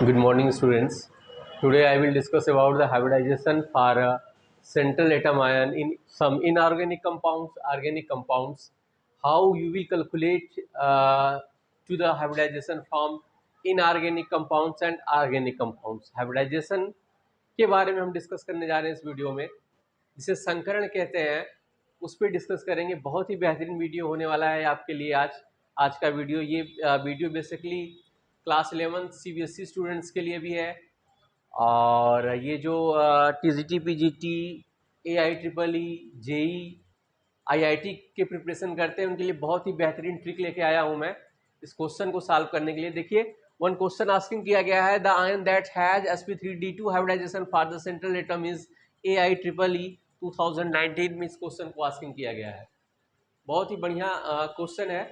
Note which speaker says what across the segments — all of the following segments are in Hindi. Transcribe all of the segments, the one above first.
Speaker 1: Good morning, students. Today I will discuss about the hybridization for central atom ion in some inorganic compounds, organic compounds. How you will calculate to the hybridization from inorganic compounds and organic compounds. Hybridization के बारे में हम डिस्कस करने जा रहे हैं इस वीडियो में, जिसे संकरण कहते हैं, उस पर डिस्कस करेंगे। बहुत ही बेहतरीन वीडियो होने वाला है आपके लिए आज का वीडियो। ये video basically class 11 CBSE students के लिए भी है, और ये जो TGT PGT AI triple E JEE IIT के प्रिपरेशन करते हैं उनके लिए बहुत ही बेहतरीन ट्रिक लेके आया हूं मैं इस क्वेश्चन को सॉल्व करने के लिए। देखिए, वन क्वेश्चन आस्किंग किया गया है, the ion that has sp3d2 hybridisation for the central atom is AI triple E 2019 में इस क्वेश्चन को आस्किंग किया गया है। बहुत ही बढ़िया क्वेश्चन है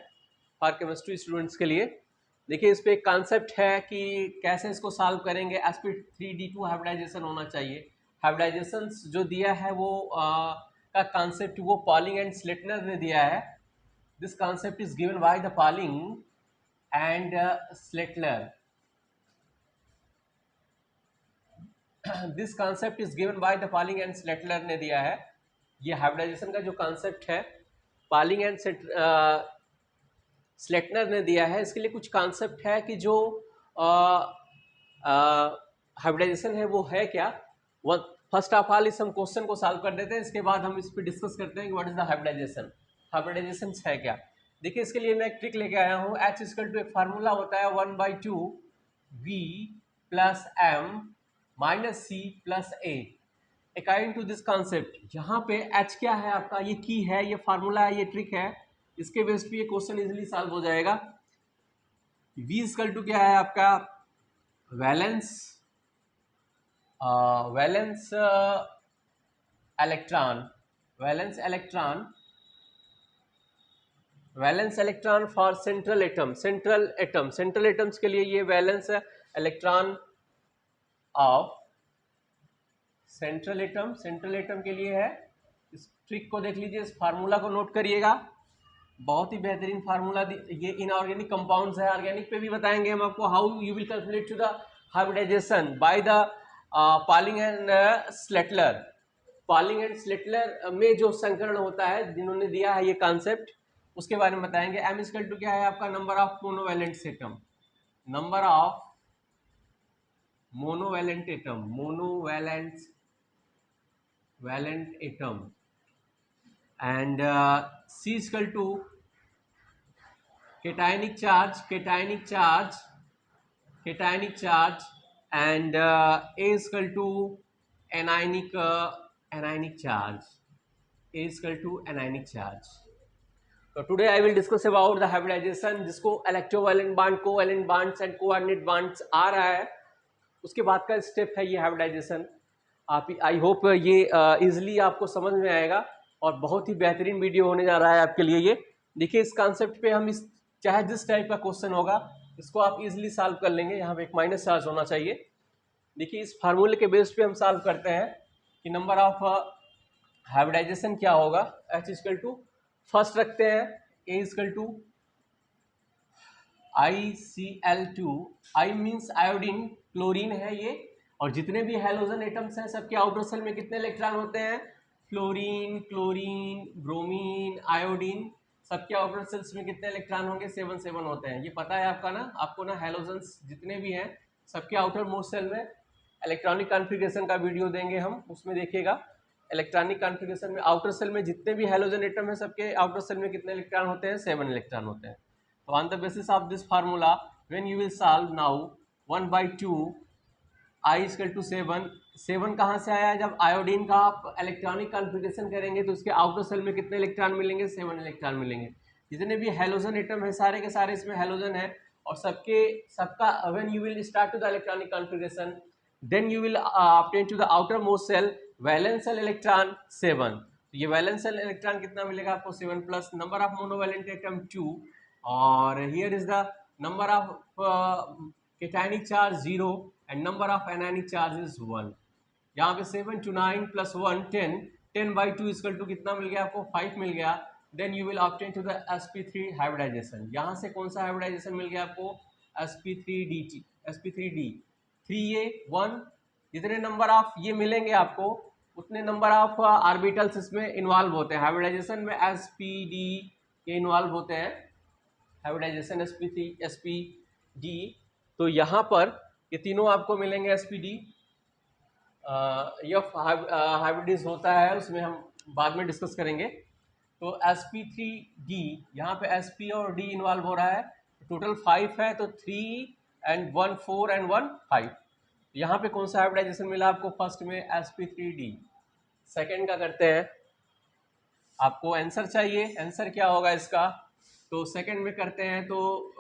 Speaker 1: फॉर केमिस्ट्री स्टूडेंट्स के लिए। देखिए, इस पे एक कॉन्सेप्ट है कि कैसे इसको सॉल्व करेंगे। sp3d2 हाइब्रिडाइजेशन होना चाहिए। हाइब्रिडाइजेशन जो दिया है वो का कॉन्सेप्ट वो पॉलिंग एंड स्लेटनर ने दिया है। This concept is given by the Pauling and Slater. This concept is given by the Pauling and Slater ने दिया है। ये हाइब्रिडाइजेशन का जो कॉन्सेप्ट है पॉलिंग एंड स्लेटनर ने दिया है। इसके लिए कुछ कॉन्सेप्ट है कि जो हाइब्रिडाइजेशन है वो है क्या। फर्स्ट ऑफ ऑल इस हम क्वेश्चन को सॉल्व कर देते हैं, इसके बाद हम इस पर डिस्कस करते हैं कि what is the hybridisation. Hybridisation है क्या। देखिए, इसके लिए मैं एक ट्रिक लेके आया हूँ। H इक्वल टू एक फार्मूला होता है 1/2 V plus M minus C plus A। According to this concept, यहाँ पे H क्या है आपका, ये की है, ये फार्मूला है, ये ट्रिक है। इसके बेस पे ये क्वेश्चन इजीली सॉल्व हो जाएगा। V इक्वल टू क्या है आपका, valence electron for central atoms के लिए ये valence electron of central atom के लिए है। इस ट्रिक को देख लीजिए, इस फार्मूला को नोट करिएगा। बहुत ही बेहतरीन फार्मूला। ये इनऑर्गेनिक कंपाउंड्स है, ऑर्गेनिक पे भी बताएंगे हम आपको how you will calculate to the hybridization by the Pauling and Slater. Pauling and Slater में जो संकरण होता है, जिन्होंने दिया है ये कॉन्सेप्ट, उसके बारे में बताएंगे। एम इक्वल टू क्या है आपका, number of monovalent atom, number of monovalent atom and C equal to cationic charge and A is equal to anionic charge. So today I will discuss about the hybridization, जिसको electrovalent bond, covalent bonds and coordinate bonds आ रहा है। उसके बाद का स्टेप है ये हाइब्रिडाइजेशन। आप आई होप ये इजिली आपको समझ में आएगा, और बहुत ही बेहतरीन वीडियो होने जा रहा है आपके लिए ये। देखिए, इस कॉन्सेप्ट पे हम इस चाहे जिस टाइप का क्वेश्चन होगा इसको आप इजीली सॉल्व कर लेंगे। यहाँ पे एक माइनस चार्ज होना चाहिए। देखिए, इस फार्मूले के बेस पे हम सॉल्व करते हैं कि नंबर ऑफ हाइब्रिडाइजेशन क्या होगा। H इक्वल टू फर्स्ट रखते हैं, A equal to ICl2। I means iodine, chlorine है ये, और जितने भी हैलोजन एटम्स हैं सबके आउटर सेल में कितने इलेक्ट्रॉन होते हैं, फ्लोरीन, क्लोरीन, ब्रोमीन, आयोडीन, सबके आउटर सेल्स में कितने इलेक्ट्रॉन होंगे, 7 होते हैं। ये पता है आपका ना, आपको ना हैलोजन्स जितने भी हैं सबके आउटर मोस्ट सेल में इलेक्ट्रॉनिक कॉन्फ़िगरेशन का वीडियो देंगे हम, उसमें देखिएगा। इलेक्ट्रॉनिक कॉन्फ़िगरेशन में आउटर सेल में जितने भी हैलोजन एटम है सबके आउटर सेल में कितने इलेक्ट्रॉन होते हैं, 7 इलेक्ट्रॉन होते हैं। तो on the basis of this formula when you will solve now 1/2 I equal to 7 कहाँ से आया, जब आयोडीन का आप इलेक्ट्रॉनिक कॉन्फ़िगरेशन करेंगे तो उसके आउटर सेल में कितने इलेक्ट्रॉन मिलेंगे, 7 इलेक्ट्रॉन मिलेंगे। जितने भी हैलोजन एटम है सारे के सारे इसमें हैलोजन है, और सबका when you will start to the electronic configuration then you will obtain to the outermost shell valence shell electron 7। तो ये वैलेंस सेल इलेक्ट्रॉन कितना मिलेगा आपको, 7 plus number of monovalent atom 2, और here is the number of cationic charge 0 and number of anionic charge is 1। यहाँ पे 7 to 9 plus 1 10/2 इक्वल टू कितना मिल गया आपको, 5 मिल गया। Then you will obtain to the sp3 hybridisation. यहाँ से कौन सा हाइब्रिडाइजेशन मिल गया आपको, sp3d। 3a 1, जितने नंबर ऑफ ये मिलेंगे आपको उतने नंबर ऑफ ऑर्बिटल्स इसमें इन्वॉल्व होते हैं। हाइब्रिडाइजेशन में sp_d के इन्वॉल्व होते हैं, हाइब्रिडाइजेशन sp3 sp_d। तो यहाँ पर ये तीनों आपको मिलेंगे sp_d। ये हाइब्रिडाइज होता है, उसमें हम बाद में डिस्कस करेंगे। तो sp3d, यहाँ पे sp और d इन्वॉल्व हो रहा है, टोटल 5 है, तो 3 and 1 4 and 1 5। यहाँ पे कौन सा हाइब्रिडाइजेशन मिला आपको? फर्स्ट में sp3d। सेकेंड का करते हैं, आपको आंसर चाहिए, आंसर क्या होगा इसका? तो सेकेंड में करते हैं तो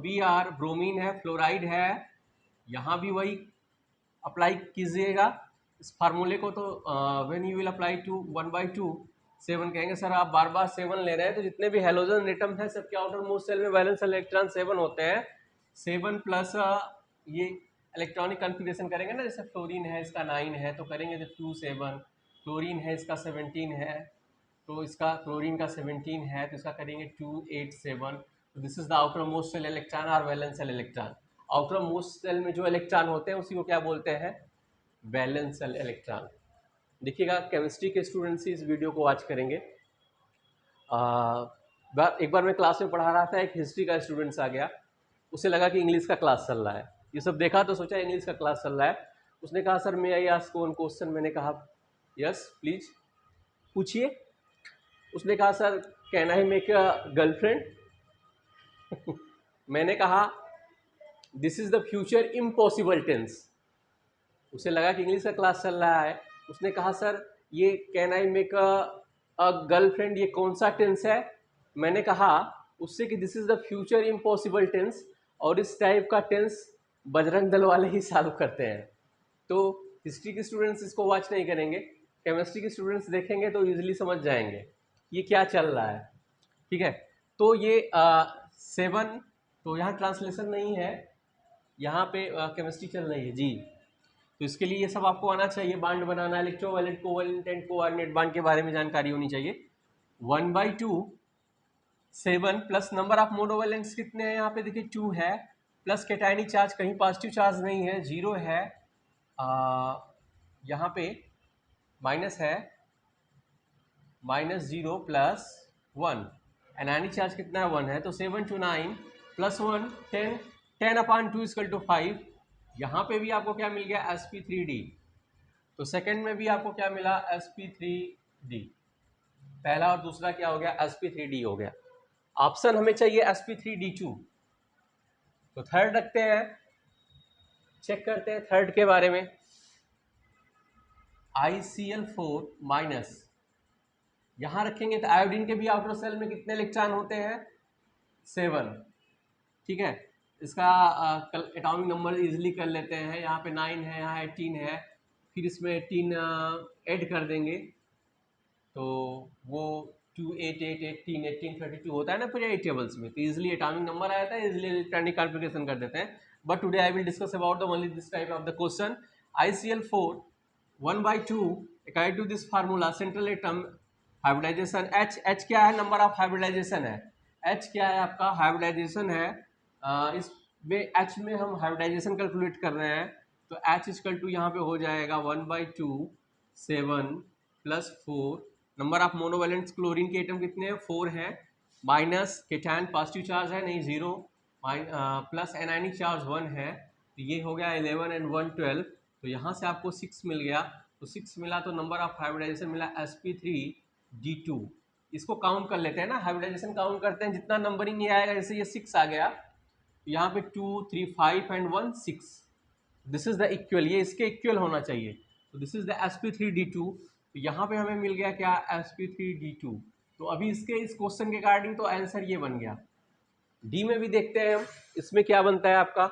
Speaker 1: Br ब्रोमीन है, फ्लोराइड है, यहाँ भी वही अप्लाई कीजिएगा इस फार्मूले को। तो when you will apply to 1/2 7 कहेंगे। सर आप बार बार 7 ले रहे हैं, तो जितने भी हेलोजन एटम है सबके आउटर मोस्ट शेल में वैलेंस इलेक्ट्रॉन 7 होते हैं। 7 प्लस ये इलेक्ट्रॉनिक कन्फिगरेशन करेंगे ना, जैसे फ्लोरीन है इसका 9 है तो करेंगे तो 2 7, क्लोरीन है इसका 17 है तो इसका क्लोरीन का 17 है तो इसका करेंगे 2 8 7। तो this is the outermost shell electron और valence shell electron. Outermost shell में जो इलेक्ट्रॉन होते हैं उसी को क्या बोलते हैं? Valence shell electron. देखिएगा केमिस्ट्री के स्टूडेंट्स ही इस वीडियो को वॉच करेंगे। एक बार मैं क्लास में पढ़ा रहा था, एक हिस्ट्री का स्टूडेंट्स आ गया, उसे लगा कि इंग्लिश का क्लास चल रहा है, ये सब देखा तो सोचा इंग्लिश का क्लास चल रहा है। उसने कहा सर मैं आई आस्क वन क्वेश्चन। मैंने कहा यस प्लीज पूछिए। उसने कहा sir can I make a girlfriend? मैंने कहा this is the future impossible tense. उसे लगा कि इंग्लिश का क्लास चल रहा है। उसने कहा सर ये can I make a girlfriend ये कौन सा टेंस है? मैंने कहा उससे कि this is the future impossible tense, और इस टाइप का टेंस बजरंग दल वाले ही सॉल्व करते हैं। तो हिस्ट्री के स्टूडेंट्स इसको वॉच नहीं करेंगे, केमिस्ट्री के स्टूडेंट्स देखेंगे तो ईजिली समझ जाएंगे ये क्या चल रहा है। ठीक है, तो ये 7, तो यहाँ ट्रांसलेशन नहीं है, यहाँ पे केमिस्ट्री चल रही है जी। तो इसके लिए ये सब आपको आना चाहिए, बांड बनाना, electrovalent covalent and coordinate bond के बारे में जानकारी होनी चाहिए। 1/2 7 प्लस नंबर ऑफ मोनोवैलेंट्स कितने हैं? यहाँ पे देखिए 2 है, प्लस कैटायनिक चार्ज कहीं पॉजिटिव चार्ज नहीं है, 0 है। यहाँ पे माइनस है, -0 प्लस 1। एनायनिक चार्ज कितना है? 1 है। तो 7 to 9 प्लस 1 10, 10/2 = 5। यहाँ पे भी आपको क्या मिल गया? sp3d। तो सेकंड में भी आपको क्या मिला? sp3d। पहला और दूसरा क्या हो गया? sp3d हो गया। ऑप्शन हमें चाहिए sp3d2। तो थर्ड रखते हैं, चेक करते हैं थर्ड के बारे में। ICl4 माइनस, यहाँ रखेंगे तो आयोडीन के भी आउटर सेल में कितने इलेक्ट्रॉन होते हैं? 7। ठीक है, इसका एटॉमिक नंबर इजीली कर लेते हैं। यहाँ पे 9 है, यहाँ 18 है, फिर इसमें 18 ऐड कर देंगे तो वो 2 8 8 18 18 32 होता है ना पीरियोडिक टेबल्स में, तो इजीली एटॉमिक नंबर आ जाता है, इजीली इलेक्ट्रॉनिक कॉन्फ़िगरेशन कर देते हैं। But today I will discuss about the only this type of the question. ICl4 1/2 according to this formula central atom hybridization H क्या है? नंबर ऑफ हाइब्रिडाइजेशन है। H क्या है आपका? हाइब्रिडाइजेशन है। इसमें H में हम हाइब्रिडाइजेशन कैलकुलेट कर रहे हैं, तो H = यहाँ पे हो जाएगा 1/2 7 प्लस 4। नंबर ऑफ मोनोवैलेंट्स क्लोरीन के एटम कितने हैं? 4 हैं, माइनस केटायन पॉजिटिव चार्ज है नहीं 0, प्लस एनायनिक चार्ज 1 है, तो ये हो गया 11 and 1 12। तो यहाँ से आपको 6 मिल गया, तो 6 मिला तो नंबर ऑफ हाइब्रिडाइजेशन मिला sp3d2। इसको काउंट कर लेते हैं ना, हाइब्रिडाइजेशन काउंट करते हैं, जितना नंबरिंग ये आएगा, जैसे ये 6 आ गया, तो यहाँ पे 2 3 5 and 1 6, this is the equal, ये इसके इक्वल होना चाहिए, तो दिस इज द sp3d2। तो यहाँ पे हमें मिल गया क्या? sp3d2। तो अभी इसके इस क्वेश्चन के अकॉर्डिंग तो आंसर ये बन गया। डी में भी देखते हैं हम, इसमें क्या बनता है आपका।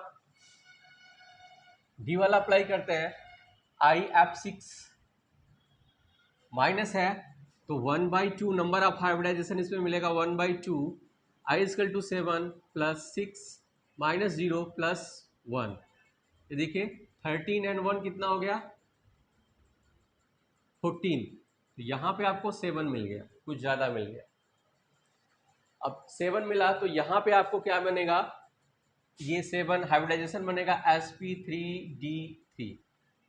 Speaker 1: डी वाला अप्लाई करते हैं, IF6 माइनस है, तो 1/2 नंबर ऑफ हाइब्रिडाइजेशन इसमें मिलेगा 1/2, I = 7 प्लस 6 -0 प्लस 1। ये देखिए 13 and 1 कितना हो गया? 14। तो यहाँ पे आपको 7 मिल गया, कुछ ज़्यादा मिल गया। अब 7 मिला तो यहाँ पे आपको क्या बनेगा? ये 7 हाइब्रिडाइजेशन बनेगा sp3d3,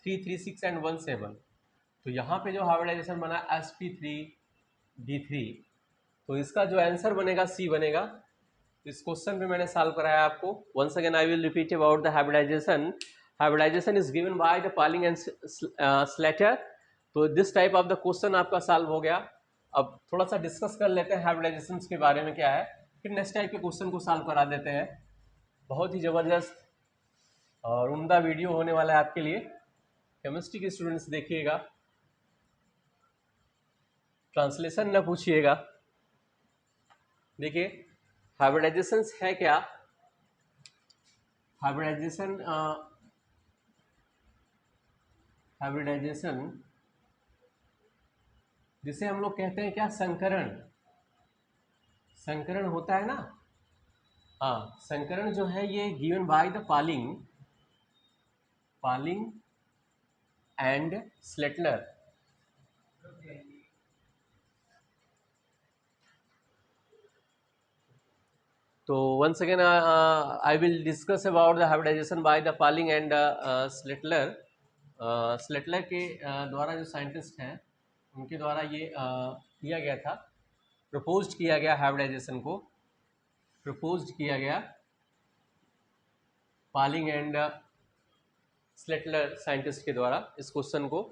Speaker 1: 336 एंड 17। तो यहाँ पे जो हाइब्रिडाइजेशन बना sp3d3, तो इसका जो आंसर बनेगा सी बनेगा। इस क्वेश्चन पे मैंने सॉल्व कराया आपको। Once again I will repeat about the hybridisation. Hybridization is given by the Pauling and Slater. तो this type of the question आपका सॉल्व हो गया। अब थोड़ा सा डिस्कस कर लेते हैं हाइब्रिडाइजेशन के बारे में क्या है, फिर नेक्स्ट टाइप के क्वेश्चन को सॉल्व करा देते हैं। बहुत ही ज़बरदस्त और उम्दा वीडियो होने वाला है आपके लिए। केमिस्ट्री के स्टूडेंट्स देखिएगा, ट्रांसलेशन ना पूछिएगा। देखिए हाइब्रिडाइजेशन है क्या। हाइब्रिडाइजेशन जिसे हम लोग कहते हैं क्या, संकरण। संकरण होता है ना। हाँ, संकरण जो है ये given by the Pauling and Slater. तो once again I will discuss about the hybridization by the Pauling and Slater. Slater के द्वारा जो साइंटिस्ट हैं उनके द्वारा ये किया गया था, प्रपोज्ड किया गया हाइब्रिडाइजेशन को, प्रपोज्ड किया गया पालिंग एंड स्लेटलर साइंटिस्ट के द्वारा इस क्वेश्चन को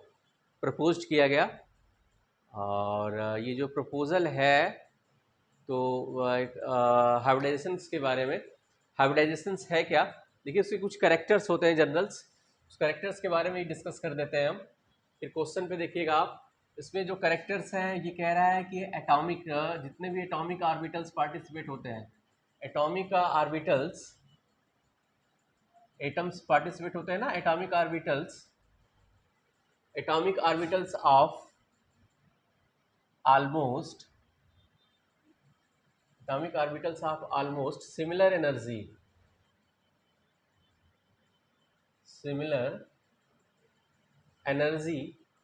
Speaker 1: प्रपोज्ड किया गया। और ये जो प्रपोजल है तो हाइब्रिडाइजेशन के बारे में, हाइब्रिडाइजेशन है क्या। देखिए उसके कुछ करेक्टर्स होते हैं जनरल्स, उस करेक्टर्स के बारे में डिस्कस कर देते हैं हम। फिर क्वेश्चन पे देखिएगा आप, इसमें जो करेक्टर्स हैं ये कह रहा है कि एटॉमिक, जितने भी एटॉमिक ऑर्बिटल्स पार्टिसिपेट होते हैं, एटॉमिक ऑर्बिटल्स, एटम्स पार्टिसिपेट होते हैं ना, atomic orbitals of almost, atomic orbitals of almost similar energy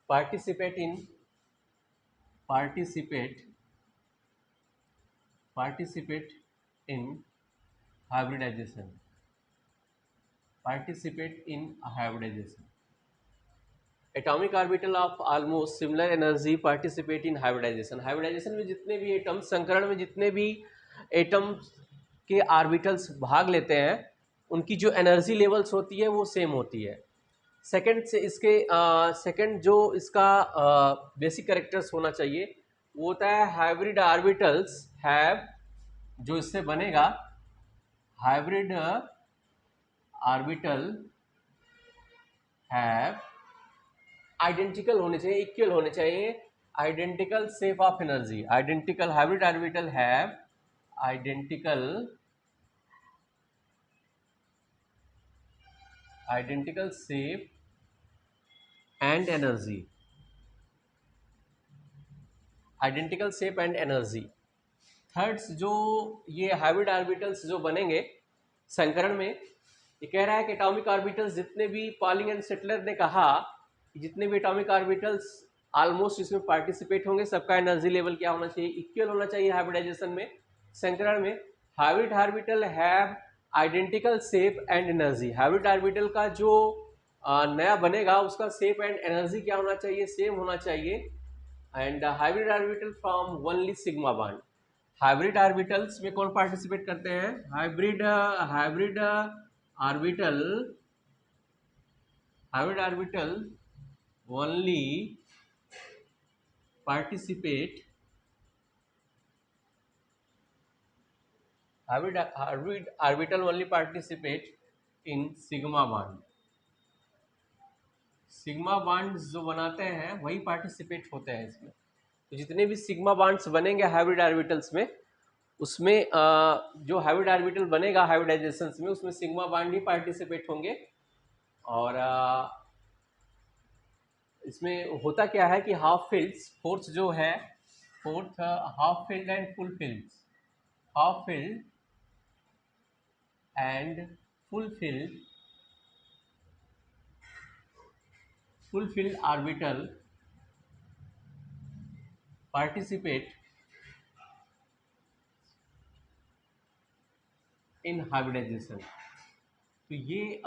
Speaker 1: participate in hybridization, atomic orbital of almost similar energy participate in hybridization. Hybridization में जितने भी एटम, संकरण में जितने भी एटम के ऑर्बिटल्स भाग लेते हैं उनकी जो एनर्जी लेवल्स होती है वो सेम होती है। सेकंड से इसके सेकंड जो इसका बेसिक कैरेक्टर्स होना चाहिए वो होता है हाइब्रिड ऑर्बिटल्स हैव, जो इससे बनेगा हाइब्रिड ऑर्बिटल हैव आइडेंटिकल होने चाहिए, इक्वल होने चाहिए, identical shape of energy, identical, hybrid orbital have identical shape and energy, identical shape and energy. Thirds जो ये हाइब्रिड ऑर्बिटल्स जो बनेंगे संकरण में, ये कह रहा है कि एटॉमिक ऑर्बिटल्स जितने भी, पॉलिंग एंड सेटलर ने कहा जितने भी एटॉमिक ऑर्बिटल्स ऑलमोस्ट इसमें पार्टिसिपेट होंगे सबका एनर्जी लेवल क्या होना चाहिए, इक्वल होना चाहिए हाइब्रिडाइजेशन में, संकरण में। Hybrid orbital have identical shape and energy, hybrid orbital का जो नया बनेगा उसका शेप एंड एनर्जी क्या होना चाहिए, सेम होना चाहिए। And hybrid orbital from only sigma bond. Hybrid orbitals में कौन पार्टिसिपेट करते हैं, hybrid orbital, hybrid orbital only participate, hybrid orbital only participate in sigma bond, sigma bonds जो बनाते हैं वही पार्टिसिपेट होते हैं इसमें। तो जितने भी सिग्मा बॉन्ड्स बनेंगे हाइब्रिड ऑर्बिटल्स में, उसमें जो हाइब्रिड ऑर्बिटल बनेगा हाइब्रिडाइजेशन में उसमें सिग्मा बॉन्ड ही पार्टिसिपेट होंगे। और इसमें होता क्या है कि हाफ फील्ड्स, फोर्थ जो है, fourth half field and full fields, half field and full filled orbital participate in hybridization, तो ये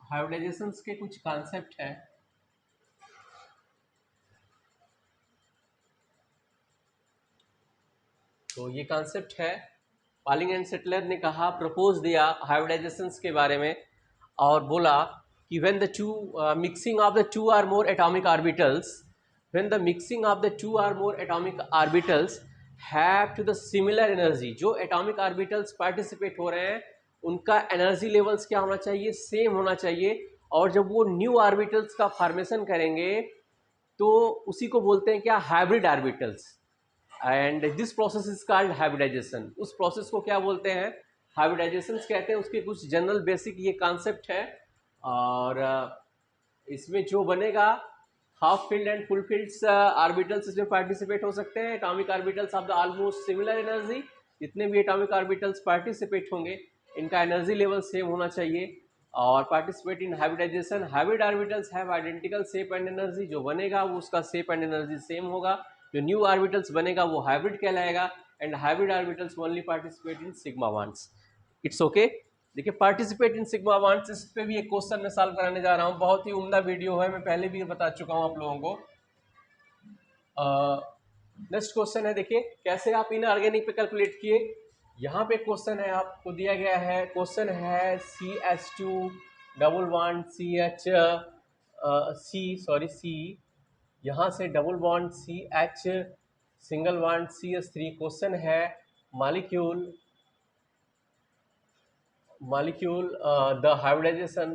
Speaker 1: हाइब्रिडाइजेशंस के कुछ कॉन्सेप्ट हैं। तो ये कॉन्सेप्ट है, पालिंग एंड सेटलर ने कहा, प्रपोज दिया हाइब्रिडाइजेशंस के बारे में और बोला कि when the two mixing of the two or more atomic orbitals, when the mixing of the two or more atomic orbitals have to the similar energy, जो एटॉमिक ऑर्बिटल्स पार्टिसिपेट हो रहे हैं उनका एनर्जी लेवल्स क्या होना चाहिए, सेम होना चाहिए। और जब वो न्यू ऑर्बिटल्स का फॉर्मेशन करेंगे तो उसी को बोलते हैं क्या, hybrid orbitals. And this process is called hybridization. उस प्रोसेस को क्या बोलते हैं, हाइब्रिडाइजेशन कहते हैं। उसके कुछ जनरल बेसिक ये कॉन्सेप्ट है। और इसमें जो बनेगा, half field and full field orbitals इसमें पार्टिसिपेट हो सकते हैं। Atomic orbitals of the almost similar energy, जितने भी एटॉमिक ऑर्बिटल्स पार्टिसिपेट होंगे इनका एनर्जी लेवल सेम होना चाहिए। और participate in hybridization, hybrid orbitals have identical shape and energy, जो बनेगा वो उसका शेप एंड एनर्जी सेम होगा। जो न्यू ऑर्बिटल्स बनेगा वो हाइब्रिड कहलाएगा। And hybrid orbitals only participate in sigma bonds. It's okay. देखिए, पार्टिसिपेट इन सिग्मा बॉन्ड्स, इस पे भी एक क्वेश्चन मैं सॉल्व कराने जा रहा हूँ। बहुत ही उम्दा वीडियो है, मैं पहले भी बता चुका हूँ आप लोगों को। नेक्स्ट क्वेश्चन है, देखिए कैसे आप इनऑर्गेनिक पे कैलकुलेट किए। यहाँ पे क्वेश्चन है, आपको दिया गया है, क्वेश्चन है CH2 double bond CH C, यहाँ से double bond CH single bond CH3। Question है molecule the hybridization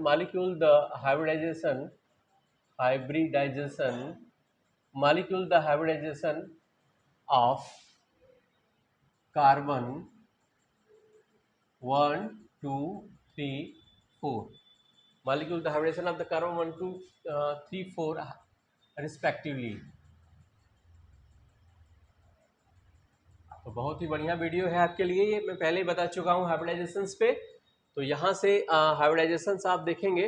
Speaker 1: of carbon 1 2 3 4, molecule the hybridization of the carbon 1 2 3 4 respectively। तो बहुत ही बढ़िया वीडियो है आपके लिए, ये मैं पहले ही बता चुका हूँ हाइब्रिडाइजेशंस पे। तो यहाँ से हाइब्रिडाइजेशंस आप देखेंगे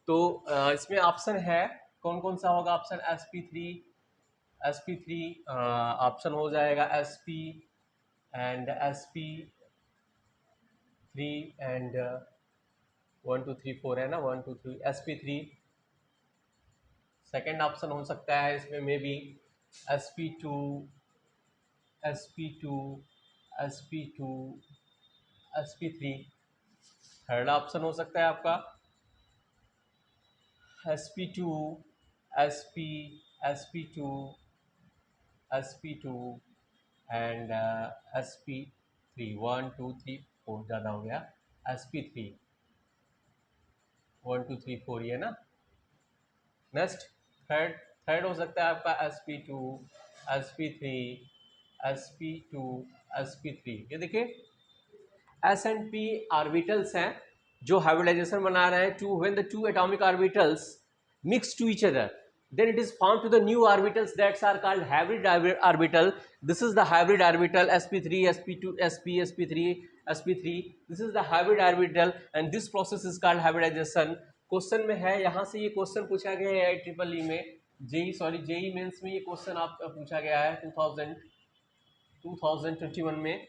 Speaker 1: तो इसमें ऑप्शन है, कौन कौन सा होगा ऑप्शन, sp3 ऑप्शन हो जाएगा, sp एंड sp3 एंड 1 2 3 4 है ना, 1 2 3 sp3। सेकेंड ऑप्शन हो सकता है इसमें may be sp2 sp3। Third option हो सकता है आपका sp2 sp2 एंड sp3। 1 2 3 4 ज़्यादा हो गया, sp3 1 2 3 4 ये ना। नेक्स्ट थर्ड हो सकता है आपका sp2 sp3। ये देखिए s एंड p ऑर्बिटल्स हैं जो हाइब्रिडाइजेशन बना रहे हैं। To when the two atomic orbitals mix to each other, then it is formed to the new orbitals that are called hybrid orbital. This is the hybrid orbital sp3 sp2 sp3 sp3, this is the hybrid orbital and this process is called hybridization। Question में है, यहाँ से ये क्वेश्चन पूछा गया है IEEE में, जेई मेंस में ये क्वेश्चन आपका पूछा गया है 2021 में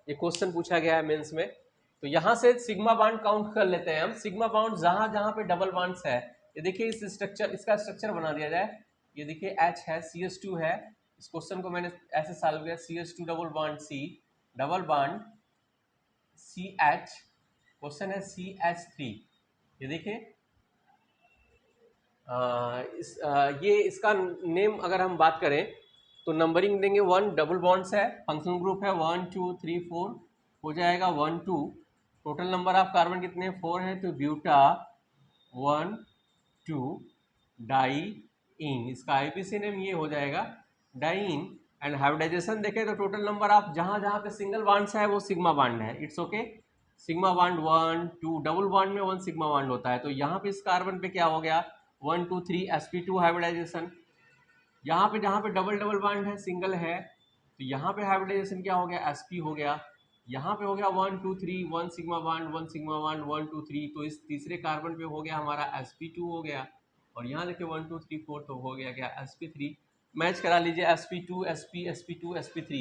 Speaker 1: ये क्वेश्चन पूछा गया है मेंस में। तो यहाँ से सिग्मा बॉन्ड काउंट कर लेते हैं हम। सिग्मा बॉन्ड जहाँ जहाँ पे डबल बॉन्ड्स है, ये देखिए इस स्ट्रक्चर, इसका स्ट्रक्चर बना दिया जाए। ये देखिए H है, CH2 है। इस क्वेश्चन को मैंने ऐसे सॉल्व किया, CH2 double bond C double bond CH, question है CH3। ये देखिए ये इसका नेम अगर हम बात करें तो नंबरिंग देंगे, 1 डबल बॉन्ड्स है, फंक्शनल ग्रुप है 1 2 3 4 हो जाएगा 1 2। टोटल नंबर ऑफ कार्बन कितने हैं, 4 है, तो ब्यूटा 1 2 डाईइन, इसका आईपीसी नेम ये हो जाएगा डाईइन। एंड हाइब्रिडाइजेशन देखें तो टोटल नंबर ऑफ जहाँ जहाँ पे सिंगल बॉन्ड्स है वो सिग्मा बॉन्ड है। It's okay. Sigma bond 1 2, double bond में 1 सिग्मा बॉन्ड होता है। तो यहाँ पे इस कार्बन पे क्या हो गया 1 2 3 sp2 हाइब्रिडाइजेशन। यहाँ पे जहाँ पे डबल डबल बॉन्ड है, सिंगल है, तो यहाँ पे हाइब्रिडाइजेशन क्या हो गया sp हो गया। यहाँ पे हो गया 1 2 3 1 सिग्मा बॉन्ड 1 सिग्मा बॉन्ड 1 2 3, तो इस तीसरे कार्बन पे हो गया हमारा sp2 हो गया। और यहाँ देखिए 1 2 3 4 तो हो गया क्या sp3। मैच करा लीजिए sp2 sp sp2 sp3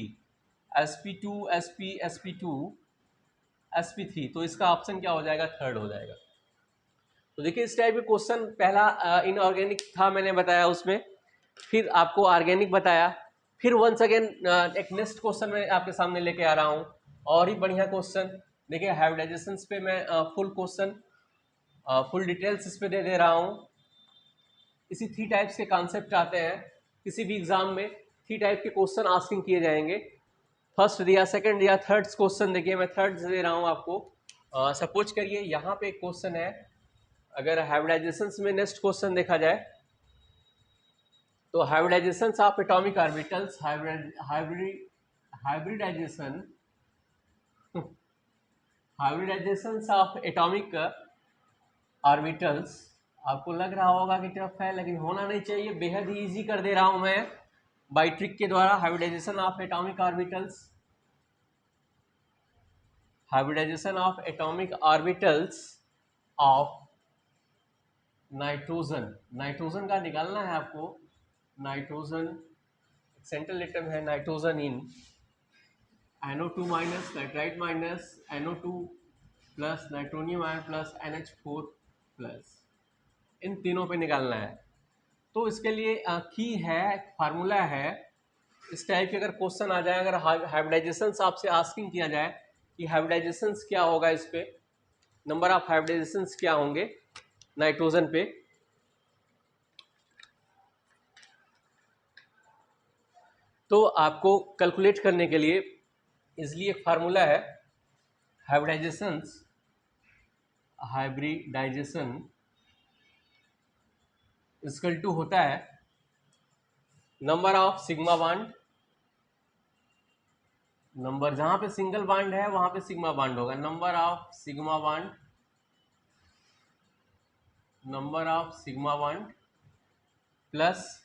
Speaker 1: sp2 sp sp2 sp3, तो इसका ऑप्शन क्या हो जाएगा, थर्ड हो जाएगा। तो देखिए इस टाइप के क्वेश्चन, पहला इनऑर्गेनिक था मैंने बताया उसमें, फिर आपको ऑर्गेनिक बताया, फिर वंस अगेन एक नेक्स्ट क्वेश्चन मैं आपके सामने लेके आ रहा हूँ, और ही बढ़िया क्वेश्चन। देखिए हाइब्रिडाइजेशन पे मैं फुल क्वेश्चन फुल डिटेल्स इस पे दे दे रहा हूँ। इसी 3 टाइप्स के कॉन्सेप्ट आते हैं किसी भी एग्जाम में, 3 टाइप के क्वेश्चन आस्किंग किए जाएंगे। फर्स्ट दिया, सेकंड दिया, थर्ड क्वेश्चन देखिए मैं थर्ड दे रहा हूँ आपको। सपोज करिए यहाँ पे एक क्वेश्चन है, अगर हाइब्रिडाइजेशन में नेक्स्ट क्वेश्चन देखा जाए तो hybridization of atomic orbitals, hybridization hybridization of atomic orbitals. आपको लग रहा होगा कि टफ है, लेकिन होना नहीं चाहिए, बेहद ही ईजी कर दे रहा हूं मैं बाई ट्रिक के द्वारा। Hybridization of atomic orbitals, hybridization of atomic orbitals of nitrogen. Nitrogen का निकालना है आपको। नाइट्रोजन सेंट्रल एटम है, nitrogen in NO2 minus, nitrite minus, NO2 plus, nitronium ion plus, NH4 plus, इन तीनों पे निकालना है। तो इसके लिए की है, फार्मूला है। इस टाइप के अगर क्वेश्चन आ जाए, अगर हाइब्रिडाइजेशन आपसे आस्किंग किया जाए कि हाइब्रिडाइजेशन क्या होगा, इस पे नंबर ऑफ हाइब्रिडाइजेशन क्या होंगे नाइट्रोजन पे, तो आपको कैलकुलेट करने के लिए इसलिए एक फार्मूला है। हाइब्रिडाइजेशन इक्वल टू होता है number of sigma bond, number जहां पे सिंगल बॉन्ड है वहां पे सिग्मा बॉन्ड होगा, number of sigma bond, number of sigma bond plus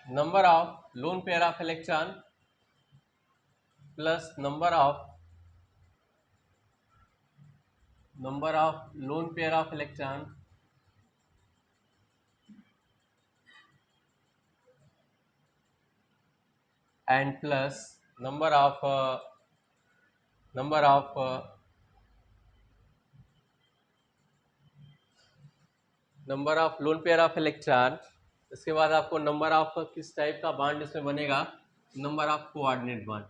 Speaker 1: number of lone pair of electron plus number of lone pair of electron and plus number of lone pair of electron. इसके बाद आपको नंबर ऑफ किस टाइप का बॉन्ड इसमें बनेगा, नंबर ऑफ कोऑर्डिनेट बॉन्ड।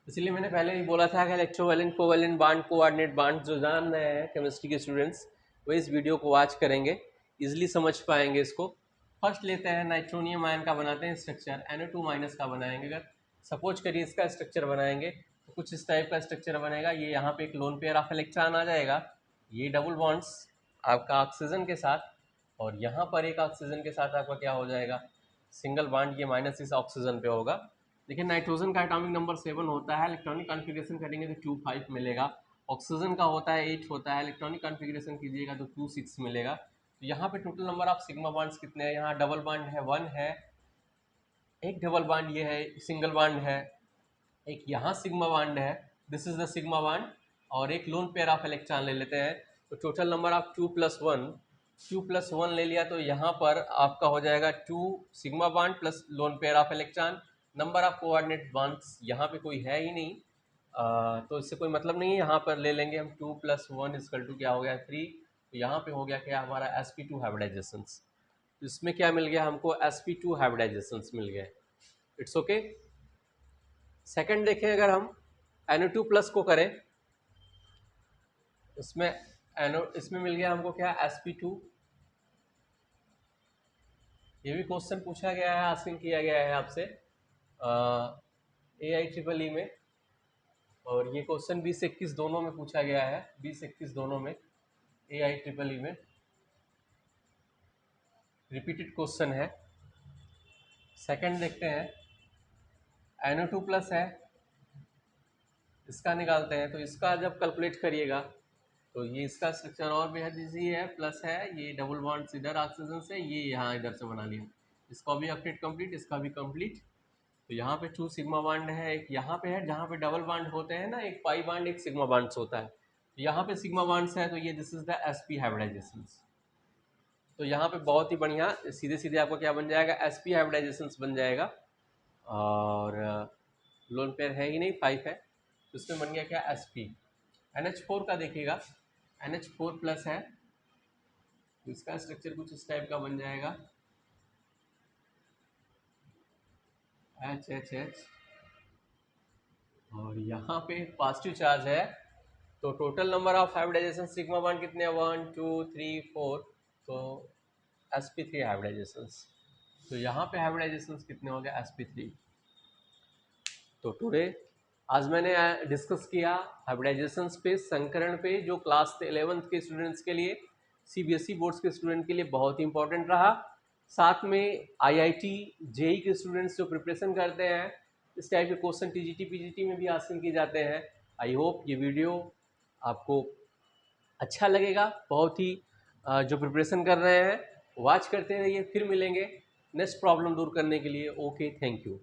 Speaker 1: इसलिए मैंने पहले ही बोला था कि electrovalent covalent bond, coordinate bond जो जान रहे हैं केमिस्ट्री के स्टूडेंट्स, वो इस वीडियो को वॉच करेंगे, इजीली समझ पाएंगे इसको। फर्स्ट लेते हैं नाइट्रोनियम आयन का बनाते हैं स्ट्रक्चर, NO2 माइनस का बनाएंगे। अगर सपोज करिए इसका स्ट्रक्चर बनाएंगे तो कुछ इस टाइप का स्ट्रक्चर बनेगा। ये यहाँ पे एक लोन पेयर ऑफ इलेक्ट्रॉन आ जाएगा, ये डबल बॉन्ड्स आपका ऑक्सीजन के साथ, और यहाँ पर एक ऑक्सीजन के साथ आपका क्या हो जाएगा, सिंगल बॉन्ड, ये माइनस इस ऑक्सीजन पे होगा। देखिए नाइट्रोजन का एटॉमिक नंबर 7 होता है, इलेक्ट्रॉनिक कॉन्फ़िगरेशन करेंगे तो 2 5 मिलेगा। ऑक्सीजन का होता है 8 होता है, इलेक्ट्रॉनिक कॉन्फ़िगरेशन कीजिएगा तो 2 6 मिलेगा। तो यहाँ पे total number of sigma bonds कितने हैं, यहाँ डबल बॉन्ड है 1 है, एक डबल बॉन्ड ये है, सिंगल बॉन्ड है, एक यहाँ सिग्मा बॉन्ड है, this is the sigma bond, और एक लोन पेयर ऑफ इलेक्ट्रॉन ले लेते हैं। तो टोटल नंबर ऑफ 2 + 1 ले लिया, तो यहाँ पर आपका हो जाएगा 2 sigma bond plus lone pair of electron. Number of coordinate bonds यहाँ पे कोई है ही नहीं, तो इससे कोई मतलब नहीं है, यहाँ पर ले लेंगे हम 2 + 1 = क्या हो गया 3। तो यहाँ पे हो गया क्या हमारा sp2 हाइब्रिडाइजेशंस। तो इसमें क्या मिल गया हमको, sp2 हाइब्रिडाइजेशंस मिल गए। It's okay. सेकंड देखें, अगर हम NO2 प्लस को करें, इसमें मिल गया हमको क्या, sp2। ये भी क्वेश्चन पूछा गया है, आस्किंग किया गया है आपसे AIEEE में, और ये क्वेश्चन 20-21 दोनों में पूछा गया है, 20-21 दोनों में AIEEE में रिपीटेड क्वेश्चन है। सेकंड देखते हैं, NO2 प्लस है, इसका निकालते हैं। तो इसका जब कैलकुलेट करिएगा तो ये इसका स्ट्रक्चर और बेहद ईजी है, प्लस है, ये डबल बॉन्ड इधर ऑक्सीजन से, ये यहाँ इधर से बना लिया, इसका भी अपडेट कंप्लीट, इसका भी कंप्लीट। तो यहाँ पे 2 सिग्मा बॉन्ड है, एक यहाँ पे है, जहाँ पे डबल बॉन्ड होते हैं ना, एक पाई बॉन्ड एक सिग्मा बॉन्ड्स होता है, तो यहाँ पे सिग्मा बॉन्ड्स है, तो ये this is the sp hybridization. तो यहाँ पे बहुत ही बढ़िया सीधे सीधे आपका क्या बन जाएगा, sp हाइब्रिडाइजेशंस बन जाएगा। और लोन पेयर है ही नहीं, 5 है, तो इसमें बन गया क्या, sp। NH4 का देखिएगा, NH4 प्लस है, तो इसका स्ट्रक्चर कुछ इस टाइप का बन जाएगा, HHH, और यहाँ पे पॉजिटिव चार्ज है, तो total number of hybridization sigma bond कितने हैं, 1 2 3 4, तो sp3 हाइब्रिडाइजेशंस। तो यहाँ पे हाइब्रिडाइजेशंस कितने हो गए, sp3। तो टुडे आज मैंने डिस्कस किया हाइब्रिडाइजेशंस पे, संकरण पे, जो क्लास 11th के स्टूडेंट्स के लिए, CBSE बोर्ड्स के स्टूडेंट के लिए बहुत ही इंपॉर्टेंट रहा। साथ में IIT JEE के स्टूडेंट्स जो प्रिपरेशन करते हैं, इस टाइप के क्वेश्चन TGT PGT में भी हासिल किए जाते हैं। आई होप ये वीडियो आपको अच्छा लगेगा, बहुत ही जो प्रिपरेशन कर रहे हैं वॉच करते रहिए। फिर मिलेंगे नेक्स्ट प्रॉब्लम दूर करने के लिए। Okay, thank you.